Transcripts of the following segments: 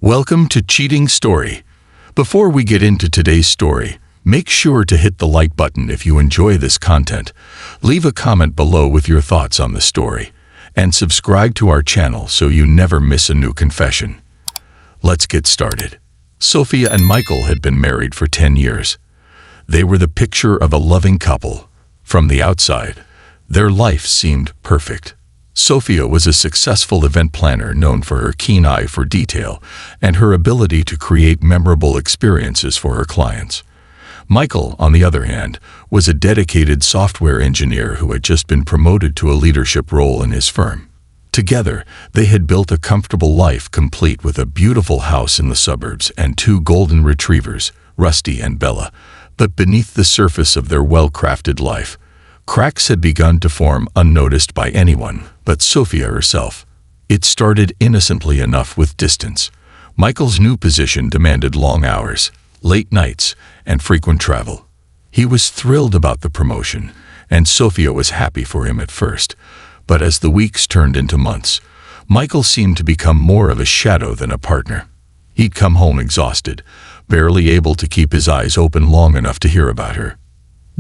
Welcome to Cheating Story. Before we get into today's story, make sure to hit the like button if you enjoy this content. Leave a comment below with your thoughts on the story, and subscribe to our channel so you never miss a new confession. Let's get started. Sophia and Michael had been married for 10 years. They were the picture of a loving couple. From the outside, their life seemed perfect. Sophia was a successful event planner known for her keen eye for detail and her ability to create memorable experiences for her clients. Michael, on the other hand, was a dedicated software engineer who had just been promoted to a leadership role in his firm. Together, they had built a comfortable life complete with a beautiful house in the suburbs and 2 golden retrievers, Rusty and Bella. But beneath the surface of their well-crafted life, cracks had begun to form unnoticed by anyone but Sophia herself. It started innocently enough with distance. Michael's new position demanded long hours, late nights, and frequent travel. He was thrilled about the promotion, and Sophia was happy for him at first. But as the weeks turned into months, Michael seemed to become more of a shadow than a partner. He'd come home exhausted, barely able to keep his eyes open long enough to hear about her.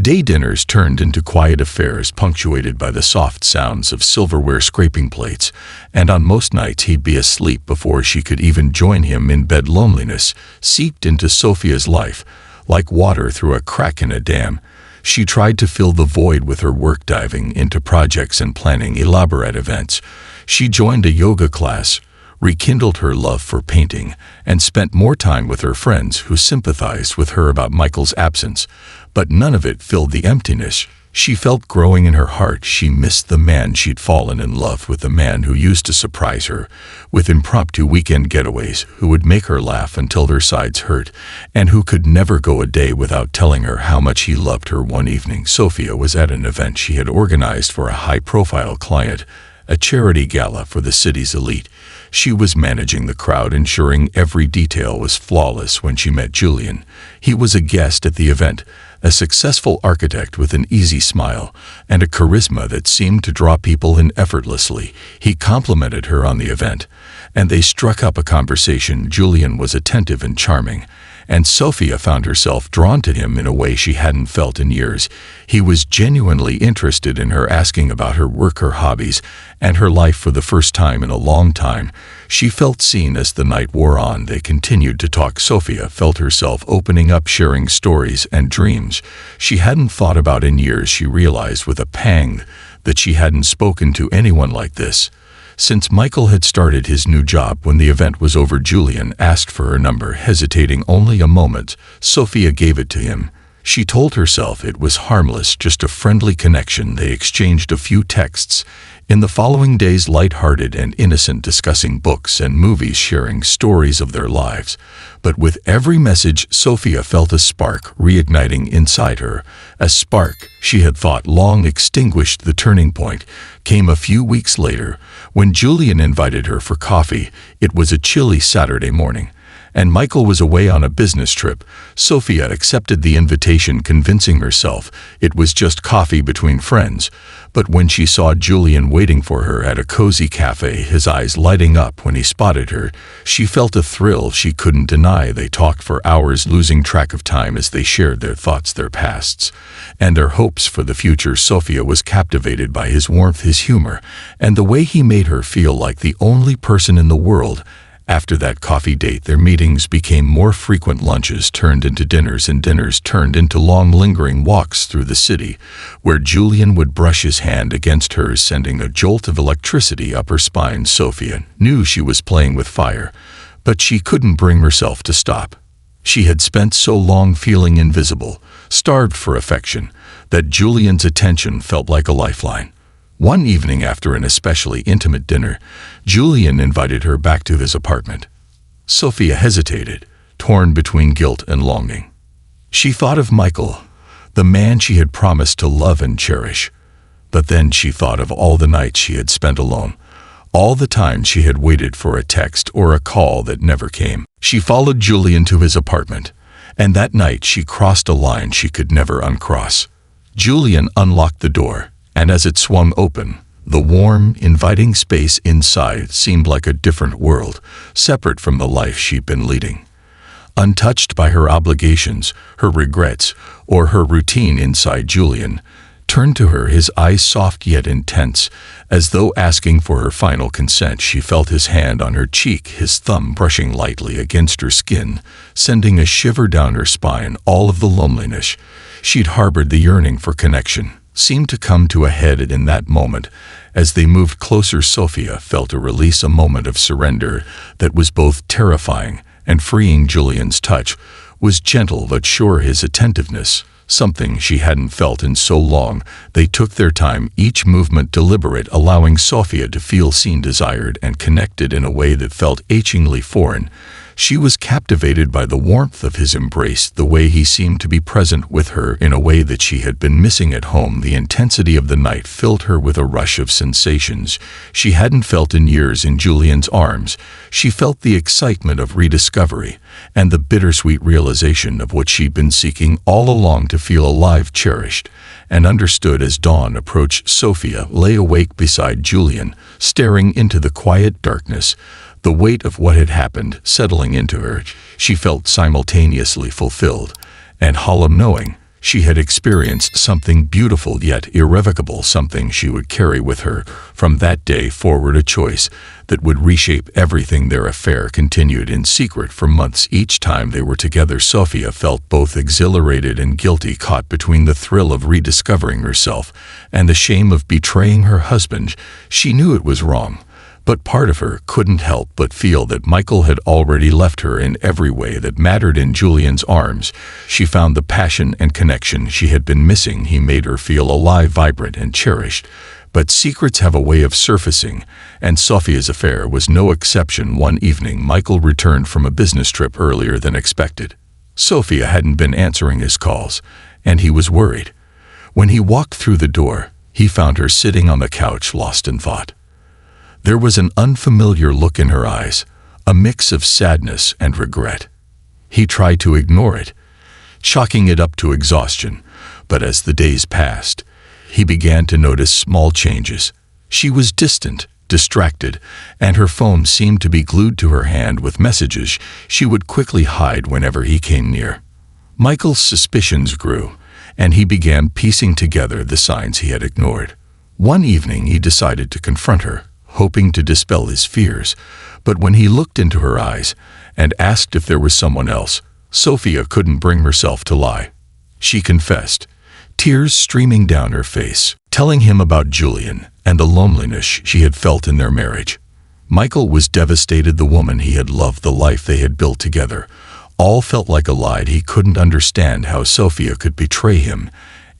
Day dinners turned into quiet affairs punctuated by the soft sounds of silverware scraping plates, and on most nights he'd be asleep before she could even join him in bed. Loneliness seeped into Sophia's life, like water through a crack in a dam. She tried to fill the void with her work, diving into projects and planning elaborate events. She joined a yoga class, rekindled her love for painting, and spent more time with her friends who sympathized with her about Michael's absence. But none of it filled the emptiness she felt growing in her heart. She missed the man she'd fallen in love with, the man who used to surprise her with impromptu weekend getaways, who would make her laugh until her sides hurt, and who could never go a day without telling her how much he loved her. One evening, Sophia was at an event she had organized for a high-profile client, a charity gala for the city's elite. She was managing the crowd, ensuring every detail was flawless when she met Julian. He was a guest at the event, a successful architect with an easy smile and a charisma that seemed to draw people in effortlessly. He complimented her on the event, and they struck up a conversation. Julian was attentive and charming, and Sophia found herself drawn to him in a way she hadn't felt in years. He was genuinely interested in her, asking about her work, her hobbies, and her life. For the first time in a long time, she felt seen. As the night wore on, they continued to talk. Sophia felt herself opening up, sharing stories and dreams she hadn't thought about in years. She realized with a pang that she hadn't spoken to anyone like this since Michael had started his new job. When the event was over, Julian asked for her number. Hesitating only a moment, Sophia gave it to him. She told herself it was harmless, just a friendly connection. They exchanged a few texts in the following days, light-hearted and innocent, discussing books and movies, sharing stories of their lives. But with every message, Sophia felt a spark reigniting inside her, a spark she had thought long extinguished. The turning point came a few weeks later, when Julian invited her for coffee. It was a chilly Saturday morning, and Michael was away on a business trip. Sophia accepted the invitation, convincing herself it was just coffee between friends. But when she saw Julian waiting for her at a cozy cafe, his eyes lighting up when he spotted her, she felt a thrill she couldn't deny. They talked for hours, losing track of time as they shared their thoughts, their pasts, and their hopes for the future. Sophia was captivated by his warmth, his humor, and the way he made her feel like the only person in the world. After that coffee date, their meetings became more frequent. Lunches turned into dinners, and dinners turned into long, lingering walks through the city, where Julian would brush his hand against hers, sending a jolt of electricity up her spine. Sophia knew she was playing with fire, but she couldn't bring herself to stop. She had spent so long feeling invisible, starved for affection, that Julian's attention felt like a lifeline. One evening, after an especially intimate dinner, Julian invited her back to his apartment. Sophia hesitated, torn between guilt and longing. She thought of Michael, the man she had promised to love and cherish. But then she thought of all the nights she had spent alone, all the time she had waited for a text or a call that never came. She followed Julian to his apartment, and that night she crossed a line she could never uncross. Julian unlocked the door, and as it swung open, The warm, inviting space inside seemed like a different world, separate from the life she'd been leading. Untouched by her obligations, her regrets, or her routine inside, Julian turned to her, his eyes soft yet intense, as though asking for her final consent. She felt his hand on her cheek, his thumb brushing lightly against her skin, sending a shiver down her spine. All of the loneliness she'd harbored, the yearning for connection, seemed to come to a head in that moment. As they moved closer, Sophia felt a release, a moment of surrender that was both terrifying and freeing. Julian's touch was gentle but sure, his attentiveness something she hadn't felt in so long. They took their time, each movement deliberate, allowing Sophia to feel seen, desired, and connected in a way that felt achingly foreign. She was captivated by the warmth of his embrace, the way he seemed to be present with her in a way that she had been missing at home. The intensity of the night filled her with a rush of sensations she hadn't felt in years. In Julian's arms, she felt the excitement of rediscovery and the bittersweet realization of what she'd been seeking all along, to feel alive, cherished, and understood. As dawn approached, Sophia lay awake beside Julian, staring into the quiet darkness. The weight of what had happened settling into her, she felt simultaneously fulfilled and hollow, knowing she had experienced something beautiful yet irrevocable, something she would carry with her from that day forward, a choice that would reshape everything. Their affair continued in secret for months. Each time they were together, Sophia felt both exhilarated and guilty, caught between the thrill of rediscovering herself and the shame of betraying her husband. She knew it was wrong, but part of her couldn't help but feel that Michael had already left her in every way that mattered. In Julian's arms, she found the passion and connection she had been missing. He made her feel alive, vibrant, and cherished. But secrets have a way of surfacing, and Sophia's affair was no exception. One evening, Michael returned from a business trip earlier than expected. Sophia hadn't been answering his calls, and he was worried. When he walked through the door, he found her sitting on the couch, lost in thought. There was an unfamiliar look in her eyes, a mix of sadness and regret. He tried to ignore it, chalking it up to exhaustion, but as the days passed, he began to notice small changes. She was distant, distracted, and her phone seemed to be glued to her hand with messages she would quickly hide whenever he came near. Michael's suspicions grew, and he began piecing together the signs he had ignored. One evening he decided to confront her, hoping to dispel his fears, but when he looked into her eyes and asked if there was someone else, Sophia couldn't bring herself to lie. She confessed, tears streaming down her face, telling him about Julian and the loneliness she had felt in their marriage. Michael was devastated. The woman he had loved, the life they had built together, all felt like a lie. He couldn't understand how Sophia could betray him,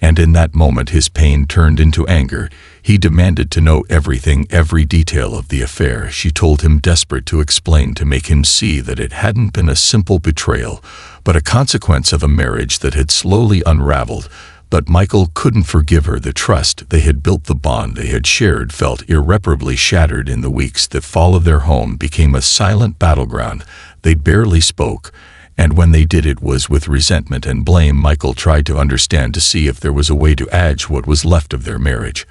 and in that moment his pain turned into anger. He demanded to know everything, every detail of the affair. She told him, desperate to explain, to make him see that it hadn't been a simple betrayal, but a consequence of a marriage that had slowly unraveled. But Michael couldn't forgive her. The trust they had built, the bond they had shared, felt irreparably shattered. In the weeks that followed, their home became a silent battleground. They barely spoke, and when they did, it was with resentment and blame. Michael tried to understand, to see if there was a way to edge what was left of their marriage.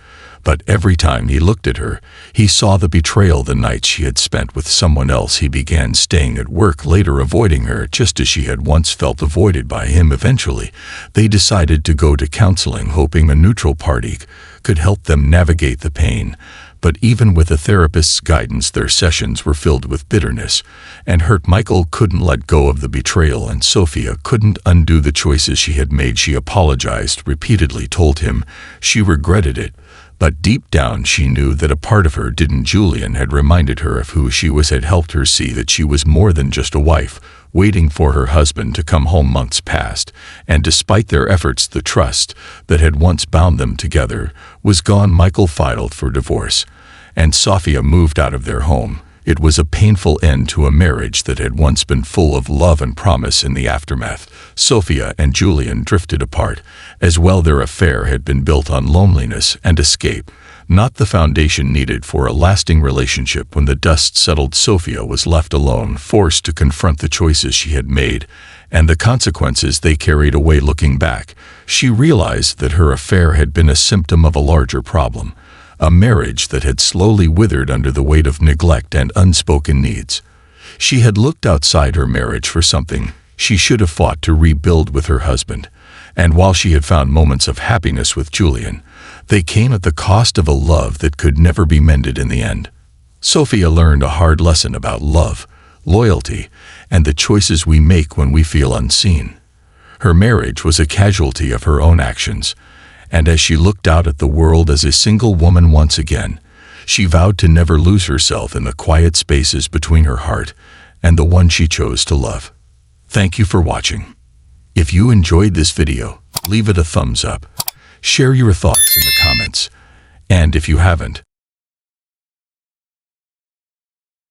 But every time he looked at her, he saw the betrayal. The nights she had spent with someone else, he began staying at work later, avoiding her, just as she had once felt avoided by him. Eventually, they decided to go to counseling, hoping a neutral party could help them navigate the pain. But even with a therapist's guidance, their sessions were filled with bitterness and hurt. Michael couldn't let go of the betrayal, and Sophia couldn't undo the choices she had made. She apologized repeatedly, told him she regretted it, but deep down she knew that a part of her didn't. Julian had reminded her of who she was, had helped her see that she was more than just a wife, waiting for her husband to come home. Months passed, and despite their efforts, the trust that had once bound them together was gone. Michael filed for divorce, and Sophia moved out of their home. It was a painful end to a marriage that had once been full of love and promise. In the aftermath, Sophia and Julian drifted apart. As well, their affair had been built on loneliness and escape, not the foundation needed for a lasting relationship. When the dust settled, Sophia was left alone, forced to confront the choices she had made and the consequences they carried away. Looking back, she realized that her affair had been a symptom of a larger problem, a marriage that had slowly withered under the weight of neglect and unspoken needs. She had looked outside her marriage for something she should have fought to rebuild with her husband, and while she had found moments of happiness with Julian, they came at the cost of a love that could never be mended in the end. Sophia learned a hard lesson about love, loyalty, and the choices we make when we feel unseen. Her marriage was a casualty of her own actions, and as she looked out at the world as a single woman once again, she vowed to never lose herself in the quiet spaces between her heart and the one she chose to love. Thank you for watching. If you enjoyed this video, leave it a thumbs up, share your thoughts in the comments, and if you haven't,